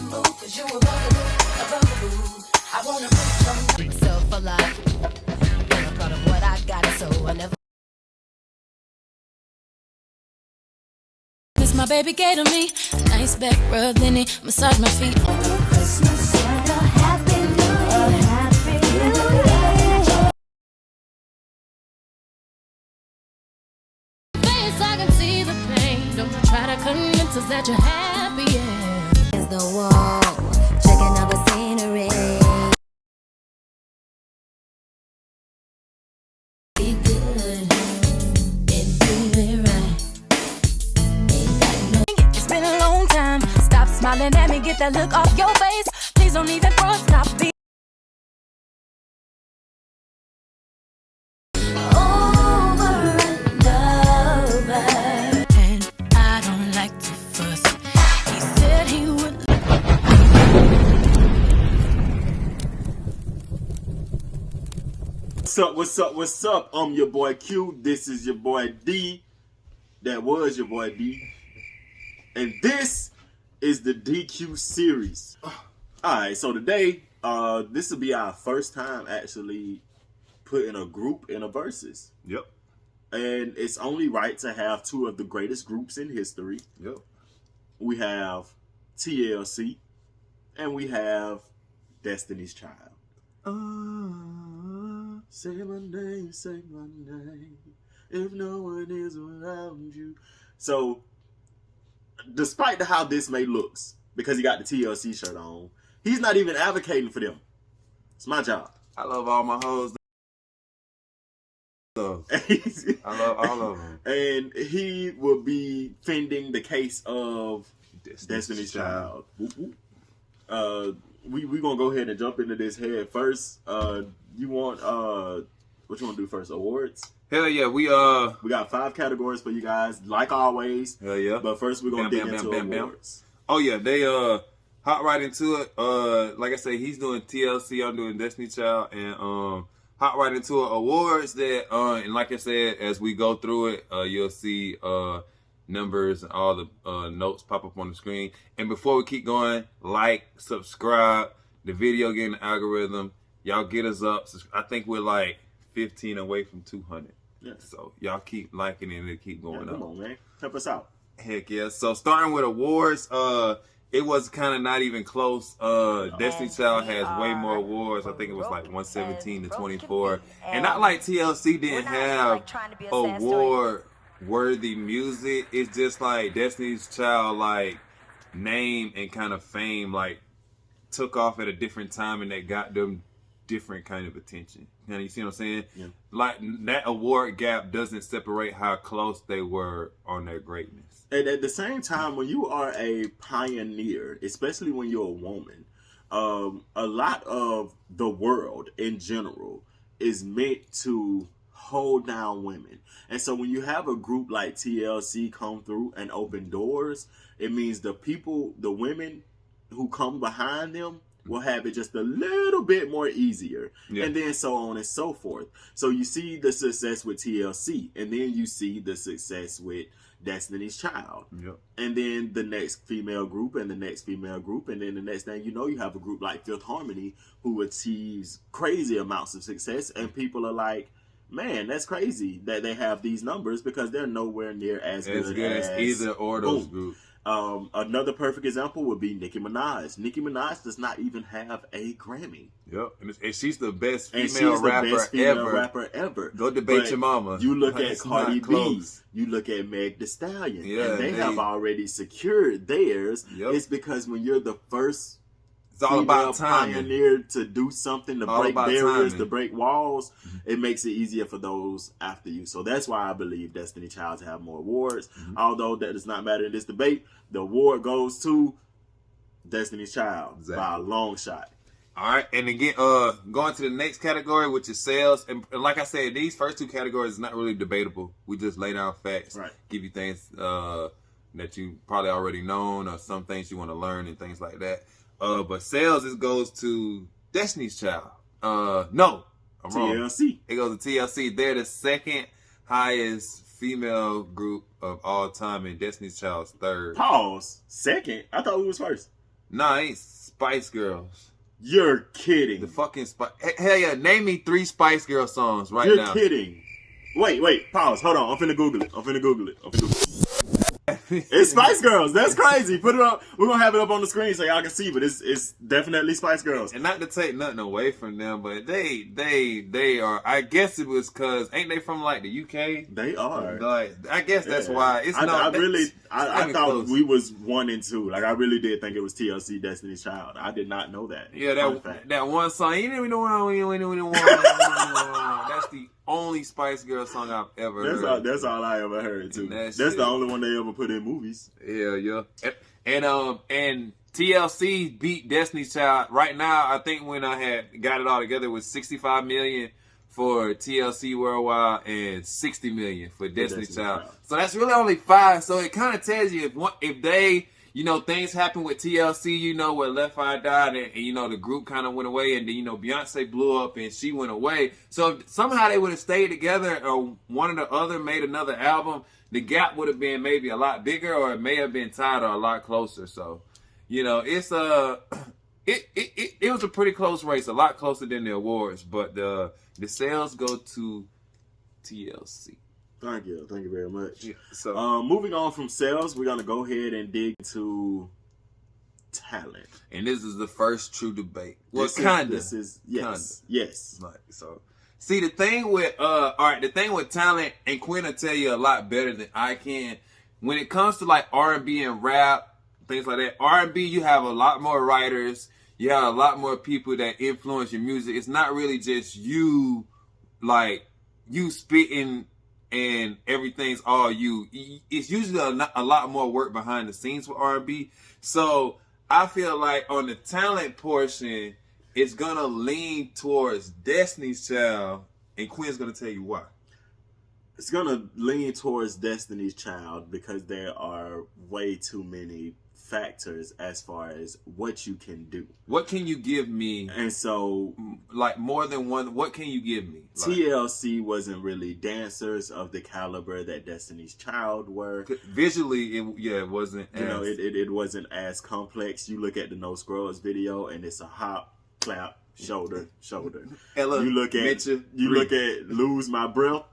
move, 'cause you a bugaboo. I wanna put myself alive. And I'm proud of what I got, so I never. This my baby gave to me. Nice back rub, then he massage my feet. Christmas, Santa, happy New Year. Happy New Year. Face, I can see the pain. Don't try to convince us that you're happy, yeah. Is the wall, checking out the scenery. Be good and do it right. It's been a long time. Stop smiling at me, get that look off your face. Please don't even front, stop being over and over. And I don't like to fuss. He said he would. What's up, what's up, what's up? I'm your boy Q. This is your boy D. That was your boy D. And this is the DQ series. Alright, so today, this will be our first time actually putting a group in a versus. Yep. And it's only right to have two of the greatest groups in history. Yep. We have TLC and we have Destiny's Child. Say my name, say my name, if no one is around you. So, despite how this may looks, because he got the TLC shirt on, he's not even advocating for them. It's my job. I love all my hoes. I love all of them. And he will be fending the case of Destiny's Child. We gonna go ahead and jump into this head first. You want what you want to do first? Awards? Hell yeah, we got 5 categories for you guys, like always. Hell yeah. But first we're gonna dig into awards. Oh yeah, they hop right into it. Like I say, he's doing TLC, I'm doing Destiny Child, and hop right into it. Awards that and like I said, as we go through it, you'll see numbers and all the notes pop up on the screen. And before we keep going, like, subscribe, the video getting the algorithm. Y'all get us up. I think we're like 15 away from 200. Yeah. So y'all keep liking it and it'll keep going up. Come on, man. Help us out. Heck yeah. So starting with awards, it was kind of not even close. Destiny Child has way more awards. I think it was like 117 to 24. And not like TLC didn't have award-worthy music. It's just like Destiny's Child, like, name and kind of fame, like, took off at a different time and they got them different kind of attention. Now, you see what I'm saying? Yeah. Like, that award gap doesn't separate how close they were on their greatness. And at the same time, when you are a pioneer, especially when you're a woman, a lot of the world in general is meant to hold down women. And so when you have a group like TLC come through and open doors, it means the people, the women who come behind them will have it just a little bit more easier. Yeah. And then so on and so forth. So you see the success with TLC, and then you see the success with Destiny's Child. Yep. And then the next female group and the next female group. And then the next thing you know, you have a group like Fifth Harmony who achieves crazy amounts of success. And people are like, man, that's crazy that they have these numbers because they're nowhere near as good as either or those groups. Another perfect example would be Nicki Minaj. Nicki Minaj does not even have a Grammy. Yep, and she's the best female rapper ever. Go debate your mama. You look at Cardi B, you look at Meg Thee Stallion, and they have already secured theirs. Yep. It's because when you're the first it's all about pioneer to do something, to break barriers, to break walls, it makes it easier for those after you. So that's why I believe Destiny Child have more awards. Although that does not matter in this debate. The award goes to Destiny's Child by a long shot. All right, and again, going to the next category, which is sales. And like I said, these first two categories is not really debatable. We just lay down facts, give you things that you probably already known, or some things you want to learn and things like that. But sales, it goes to Destiny's Child. No, I'm wrong. TLC. It goes to TLC. They're the second highest female group of all time, and Destiny's Child's third. Pause. Second? I thought we was first. Nah, it ain't Spice Girls. You're kidding. The fucking Spice. Hell yeah, name me 3 Spice Girl songs right You're now. You're kidding. Wait, pause. Hold on. I'm finna Google it. It's Spice Girls. That's crazy. Put it up. We're gonna have it up on the screen so y'all can see, but it's definitely Spice Girls. And not to take nothing away from them, but they are. I guess it was because ain't they from like the UK? They are. Like, I guess that's why. It's I thought close. we was 1 and 2. Like I really did think it was TLC Destiny's Child. I did not know that. Yeah, that one song. You didn't know. That's the only Spice Girl song I've ever heard. That's all I ever heard too. That's the only one they ever put in movies. Yeah. And TLC beat Destiny's Child. Right now, I think when I had got it all together, it was 65 million for TLC Worldwide and 60 million for Destiny's Child. So that's really only 5. So it kind of tells you if they, things happen with TLC, where Left Eye died and the group kind of went away and then, Beyonce blew up and she went away. So if somehow they would have stayed together or one or the other made another album, the gap would have been maybe a lot bigger or it may have been tied or a lot closer. So, it's it was a pretty close race, a lot closer than the awards, but the sales go to TLC. Thank you very much. Yeah, so moving on from sales, we're gonna go ahead and dig into talent. And this is the first true debate. Well, yes. Like, so see the thing with talent, and Quinn will tell you a lot better than I can. When it comes to like R&B and rap, things like that, R&B, you have a lot more writers, you have a lot more people that influence your music. It's not really just you, like you spitting and everything's all you. It's usually a lot more work behind the scenes with R&B. So I feel like on the talent portion, it's gonna lean towards Destiny's Child, and Quinn's gonna tell you why. It's gonna lean towards Destiny's Child because there are way too many factors as far as what you can do. What can you give me? And so, like more than one, what can you give me? Like, TLC wasn't really dancers of the caliber that Destiny's Child were. Visually, it wasn't. It wasn't as complex. You look at the No Scrubs video, and it's a hop, clap, shoulder. Ella, you look at Lose My Breath.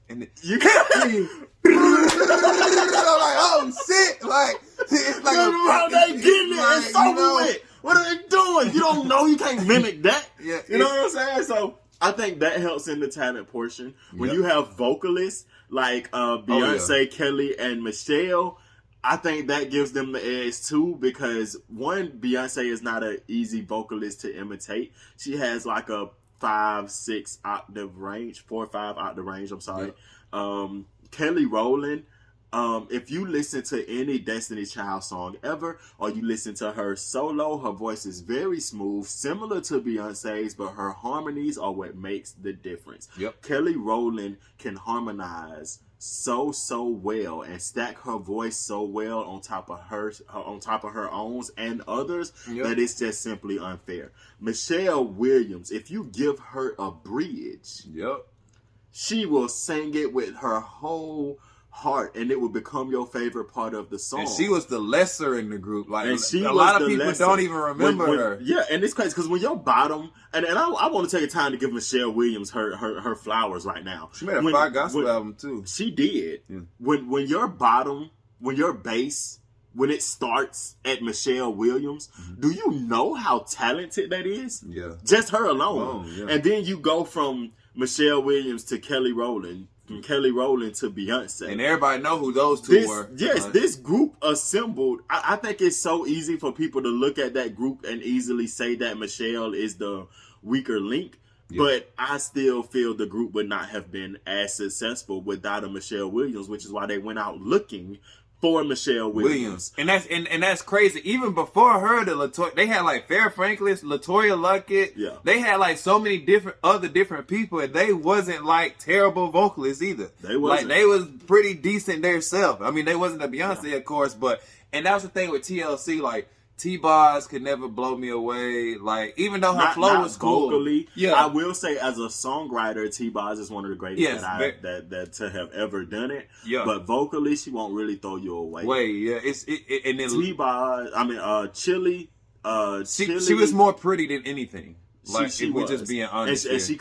And you can't. Like, oh shit! Like it's like they getting it. It's over with. What are they doing? You don't know. You can't mimic that. Yeah, you know what I'm saying? So I think that helps in the talent portion. When you have vocalists like Beyonce, Kelly, and Michelle, I think that gives them the edge too, because one, Beyonce is not an easy vocalist to imitate. She has like a 5-6 octave range, 4 or 5 octave range. I'm sorry. Yeah. Kelly Rowland. If you listen to any Destiny's Child song ever, or you listen to her solo, her voice is very smooth, similar to Beyonce's, but her harmonies are what makes the difference. Yep. Kelly Rowland can harmonize so well and stack her voice so well on top of her own and others that it's just simply unfair. Michelle Williams, if you give her a bridge, she will sing it with her whole heart, and it will become your favorite part of the song. And she was the lesser in the group. Like, and she a lot of people lesser. don't even remember her. Yeah, and it's crazy because when your bottom, and I want to take a time to give Michelle Williams her flowers right now. She made a 5 gospel album too. She did. Yeah. When your bass, when it starts at Michelle Williams, do you know how talented that is? Yeah. Just her alone. And then you go from Michelle Williams to Kelly Rowland, from Kelly Rowland to Beyonce. And everybody know who those two were. Yes, this group assembled. I think it's so easy for people to look at that group and easily say that Michelle is the weaker link. Yeah. But I still feel the group would not have been as successful without a Michelle Williams, which is why they went out looking for Michelle Williams. And that's crazy. Even before her, they had like Farrah Franklin, LaToya Luckett. Yeah. They had like so many different people, and they wasn't like terrible vocalists either. They wasn't. Like, they was pretty decent themselves. I mean, they wasn't a Beyonce, of course, and that was the thing with TLC. Like, T-Boz could never blow me away. Like, even though her flow was cool. Vocally, Yeah. I will say as a songwriter, T-Boz is one of the greatest that to have ever done it. Yeah. But vocally, she won't really throw you away. And then T-Boz, Chili, she was more pretty than anything. Like, she if we was. just being honest, and she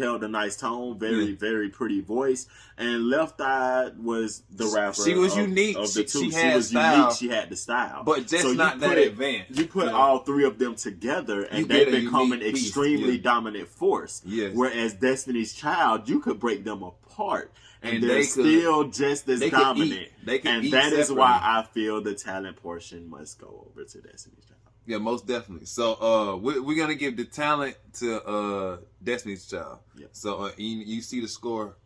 held a nice tone, very pretty voice. And Left Eye was the rapper. She was unique. Of the two. She was style. unique. She had the style, but just not that advanced. You put all three of them together, and they become an extremely dominant force. Yes. Whereas Destiny's Child, you could break them apart, and they're still just as dominant. And that is why I feel the talent portion must go over to Destiny's Child. Yeah, most definitely. So we're gonna give the talent to Destiny's Child. Yeah. So you see the score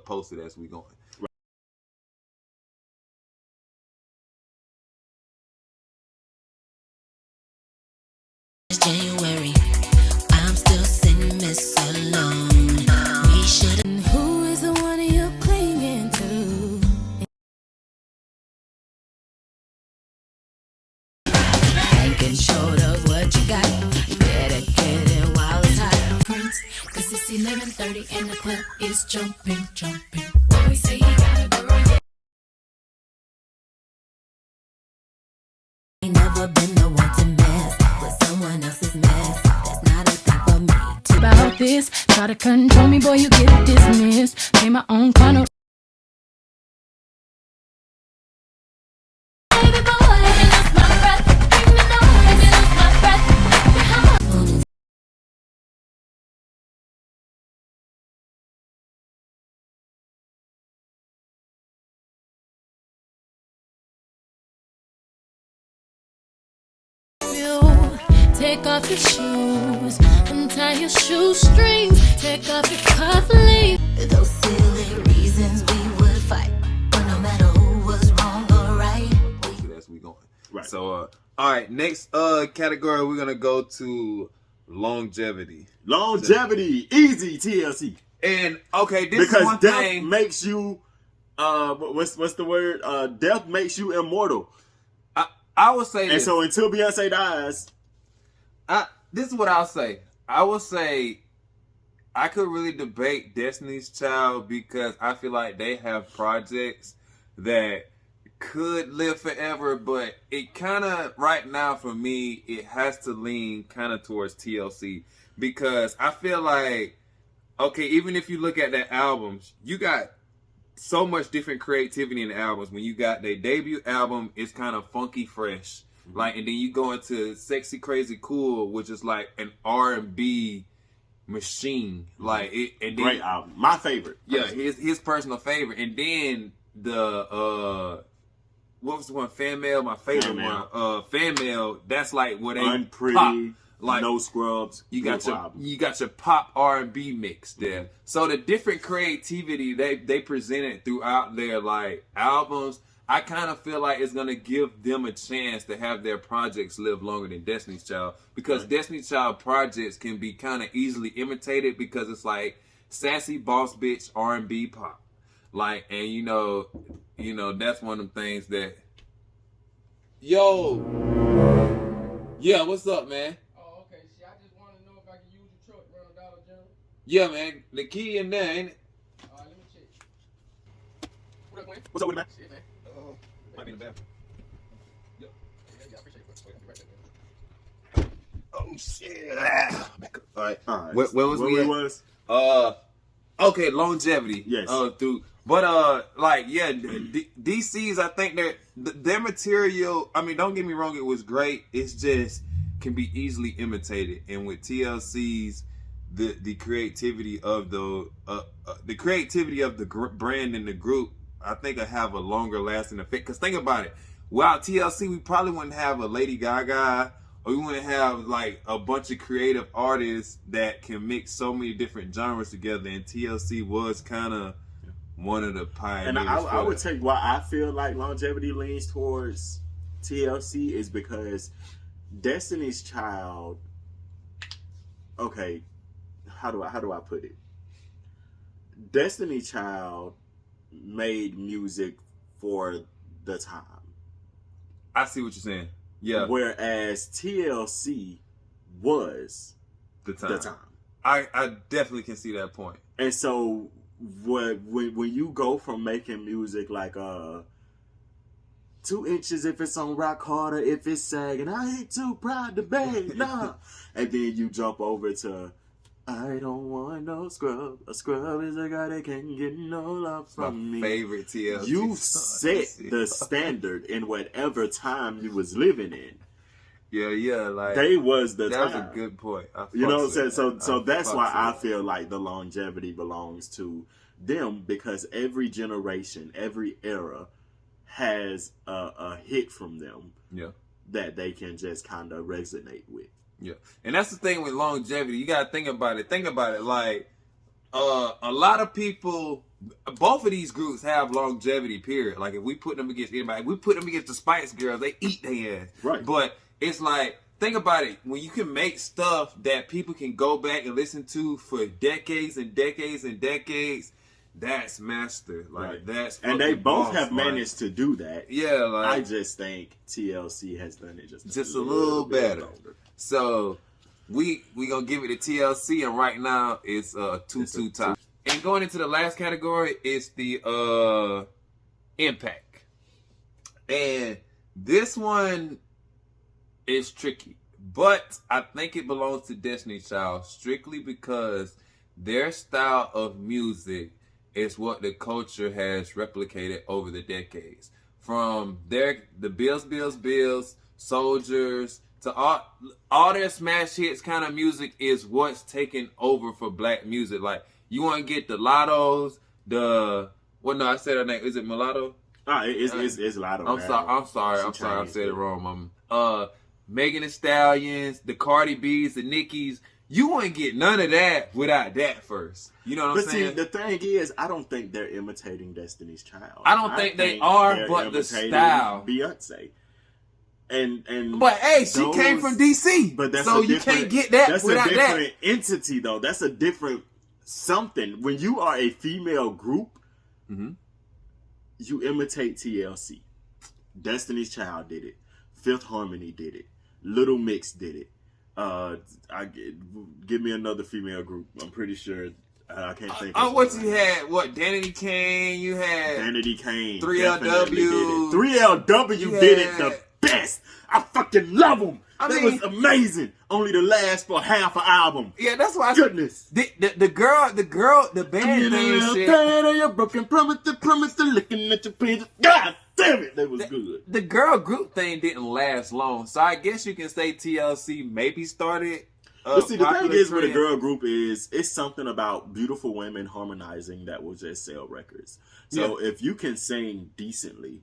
posted as we going. Right. January, I'm still sitting miss alone. We shouldn't. Who is the one you're clinging to? Making short of what you got. You better get it while it's hot. Prince, cause it's 11:30 and the club is jumping. Boy, say he got a girl. Ain't never been the one to mess with someone else's mess. That's not a thing for me. About this, try to control me, boy, you get dismissed. Pay my own kind of. Baby boy, let me lose my breath. Bring me down, let me lose my breath. Take off your shoes, untie your shoestrings, take off your cufflinks. Those silly reasons we would fight, but no matter who was wrong or right. As we going. Right. So all right, next category we're gonna go to longevity. Easy TLC. And okay, this because is one death thing. makes you what's the word? Death makes you immortal. I would say and this. so until Beyonce dies, this is what I'll say. I will say I could really debate Destiny's Child because I feel like they have projects that could live forever, but it kind of, right now for me, it has to lean kind of towards TLC because I feel like, okay, even if you look at their albums, you got so much different creativity in the albums. When you got their debut album, it's kind of funky fresh. Like, and then you go into Sexy Crazy Cool, which is like an R&B machine. Like it, and then, great album, my favorite. Yeah, his personal favorite. And then the what was the one? Fan Mail, my favorite one. Fan Mail. That's like what they Unpretty, pop. Like No Scrubs. You got your pop R&B mix there. So the different creativity they presented throughout their like albums, I kind of feel like it's gonna give them a chance to have their projects live longer than Destiny's Child because Destiny's Child projects can be kind of easily imitated because it's like sassy boss bitch R&B pop, like, and you know that's one of them things that. Yo, yeah, what's up, man? Oh, okay. See, I just want to know if I can use your truck around Dollar General. Yeah, man, the key in there, ain't it? All right, let me check. What up, man? What's up with it, man? Shit, man. Might be in the bathroom. Yeah, I appreciate it. Wait, I'll be right there. Oh shit! All right. Where was we at? Okay, longevity. Yes. Like, yeah, DC's. I think their material. I mean, don't get me wrong, it was great. It's just can be easily imitated, and with TLC's, the creativity of the brand and the group, I think I have a longer lasting effect. Cause think about it, without TLC, we probably wouldn't have a Lady Gaga, or we wouldn't have like a bunch of creative artists that can mix so many different genres together. And TLC was kind of one of the pioneers. And I would take why I feel like longevity leans towards TLC is because Destiny's Child. Okay, how do I put it? Destiny's Child made music for the time. I see what you're saying. Yeah. Whereas TLC was The time. the time. I definitely can see that point. And so when you go from making music like 2 inches if it's on rock harder, if it's sagging, I ain't too proud to beg, nah. And then you jump over to I don't want no scrub. A scrub is a guy that can't get no love from me. My favorite TLC. You song. set the standard in whatever time you was living in. Yeah, like They was the that time. was a good point. You know what I'm saying? So that's why I feel feel like the longevity belongs to them, because every generation, every era has a hit from them that they can just kind of resonate with. Yeah, and that's the thing with longevity. You gotta think about it. Think about it. Like a lot of people, both of these groups have longevity. Period. Like if we put them against anybody, if we put them against the Spice Girls, they eat their ass. Right. But it's like, think about it. When you can make stuff that people can go back and listen to for decades and decades and decades, that's master. Like Right. that's And they fucking both boss, have like. managed to do that. Yeah, like I just think TLC has done it just a little bit better. longer. So we gonna give it to TLC, and right now it's 2-2 tie. And going into the last category is the impact, and this one is tricky, but I think it belongs to Destiny's Child strictly because their style of music is what the culture has replicated over the decades. From the Bills, Soldiers, to all their smash hits kind of music is what's taken over for black music. Like, you want to get the Lottos, I said her name. Is it Mulatto? It's Lotto. I'm sorry. I said it wrong, Mama. Megan Thee Stallions, the Cardi B's, the Nickies. You wouldn't get none of that without that first. You know what I'm saying? See, the thing is, I don't think they're imitating Destiny's Child. I don't think they are, they're but the imitating style. Beyonce. And But hey, she came from DC, but that's so a you can't get that that's without a different that. entity, though. That's a different something. When you are a female group, you imitate TLC. Destiny's Child did it. Fifth Harmony did it. Little Mix did it. Give me another female group. I'm pretty sure I can't think. Of What you had? What Danity Kane? You had Danity Kane. 3LW. 3LW did it the best. I fucking love them. That mean, was amazing. Only to last for half an album. Yeah, that's why. Goodness. The band thing shit. You're broken, promise to looking at your pages. God damn it, that was good. The girl group thing didn't last long, so I guess you can say TLC maybe started. But see, the thing is with a trend. girl group is it's something about beautiful women harmonizing that will just sell records. So if you can sing decently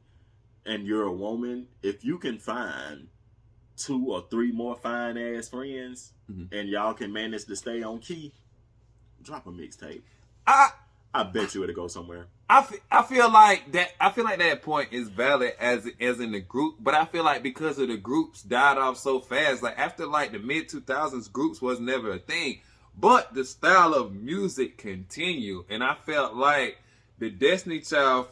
and you're a woman, if you can find 2 or 3 more fine ass friends and y'all can manage to stay on key, drop a mixtape. I bet you it'll go somewhere. I feel like that point is valid as in the group, but I feel like because of the groups died off so fast, like after like the mid 2000s, groups was never a thing, but the style of music continued, and I felt like the Destiny Child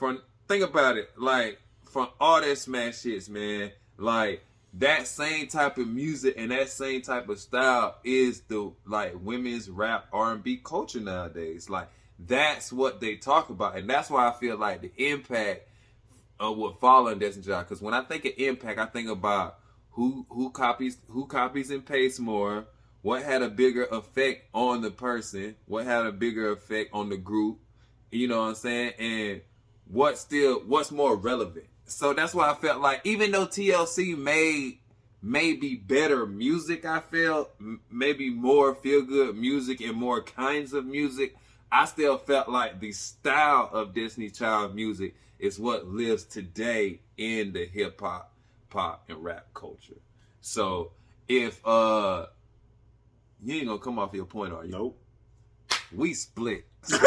think about it, like from all their smash hits, man, like that same type of music and that same type of style is the like women's rap R&B culture nowadays. Like that's what they talk about, and that's why I feel like the impact of what follow in Destiny Child. Because when I think of impact, I think about who copies and pastes more, what had a bigger effect on the person, what had a bigger effect on the group. You know what I'm saying? And what's more relevant. So that's why I felt like even though TLC made maybe better music, I felt maybe more feel good music and more kinds of music, I still felt like the style of Destiny Child music is what lives today in the hip hop, pop, and rap culture. So if you ain't gonna come off your point, are you? Nope. We split. So,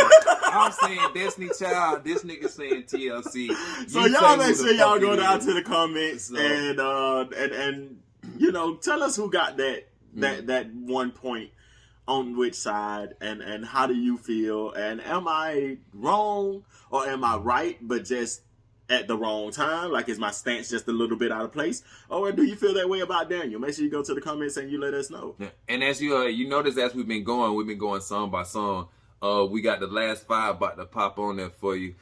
I'm saying Destiny Child, this nigga saying TLC. So y'all make sure y'all go down to the comments and you know, tell us who got that 1 point on which side, and how do you feel, and am I wrong or am I right, but just at the wrong time? Like, is my stance just a little bit out of place? Or do you feel that way about Daniel? Make sure you go to the comments and you let us know. Yeah. And as you notice, as we've been going song by song. We got the last 5 about to pop on there for you.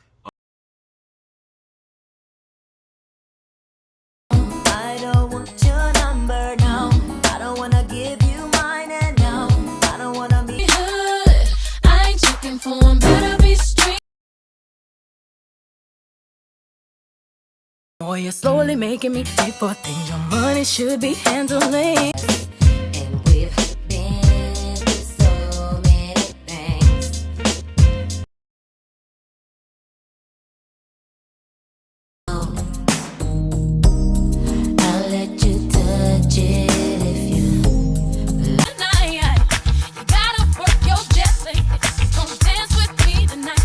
I don't want your number, no. I don't wanna give you mine, and no, I don't wanna be hood. I ain't checking for 'em, better be street. Boy, you're slowly making me pay for things your money should be handling. And we've been through so many things. I'll let you touch it if you. You gotta work your destiny. Come dance with me tonight.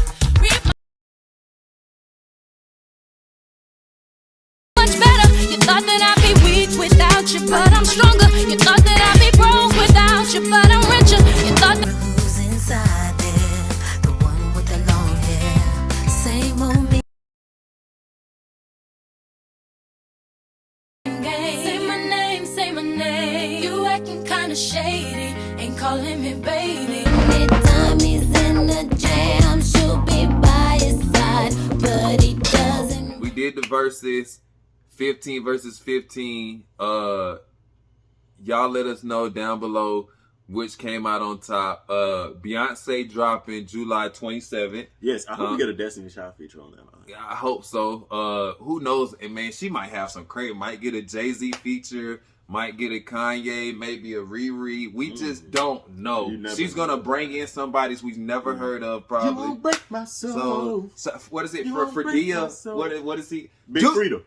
Much better. You thought that I'd be weak without you, but I'm stronger. You thought that I'd be broke without you, but I'm richer. You thought that who's inside there, the one with the long hair, same old me. Say my name. You acting kinda shady, ain't calling me baby. Anytime he's in the jam, she'll be by his side, but he doesn't. We did the verses, 15 versus 15. Y'all let us know down below which came out on top. Beyonce dropping July 27th. Yes, I hope we get a Destiny Child feature on that. I hope so. Who knows? And man, she might have some crazy. Might get a Jay-Z feature. Might get a Kanye. Maybe a Riri. We just don't know. She's gonna bring in somebody we've never heard of. Probably. You won't break my soul. So what is it for Dia? What is he? Big Freedom.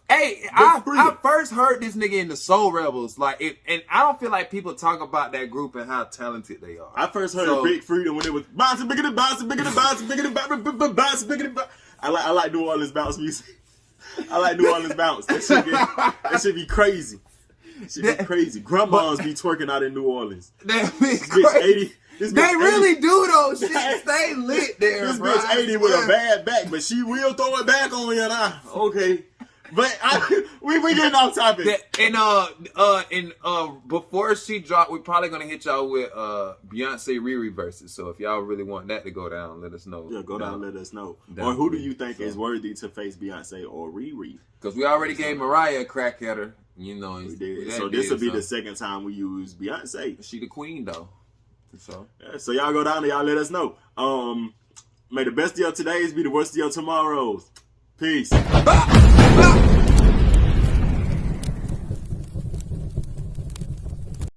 Hey, I first heard this nigga in the Soul Rebels, and I don't feel like people talk about that group and how talented they are. I first heard Big Freedom when it was bouncing, bigger than bouncing, bigger than bouncing, bigger than bouncing, bigger than. I like New Orleans bounce music. I like New Orleans bounce. That should be crazy. Should be crazy. Grandmas be twerking out in New Orleans. That bitch 80. This They bitch really 80. do those shit. Stay lit there, This bro. bitch 80 with a bad back, but she will throw it back on you now. Okay. But we getting off topic. And before she dropped, we're probably gonna hit y'all with Beyonce Riri verses. So if y'all really want that to go down, let us know. Yeah, go down and let us know. Down Or who do you think is worthy to face Beyonce or Riri? Because we already gave Mariah a crack at her. You know, We did. So this will be the second time we use Beyonce. She the queen though. So yeah, so y'all go down and y'all let us know. May the best of your todays be the worst of your tomorrows. Peace.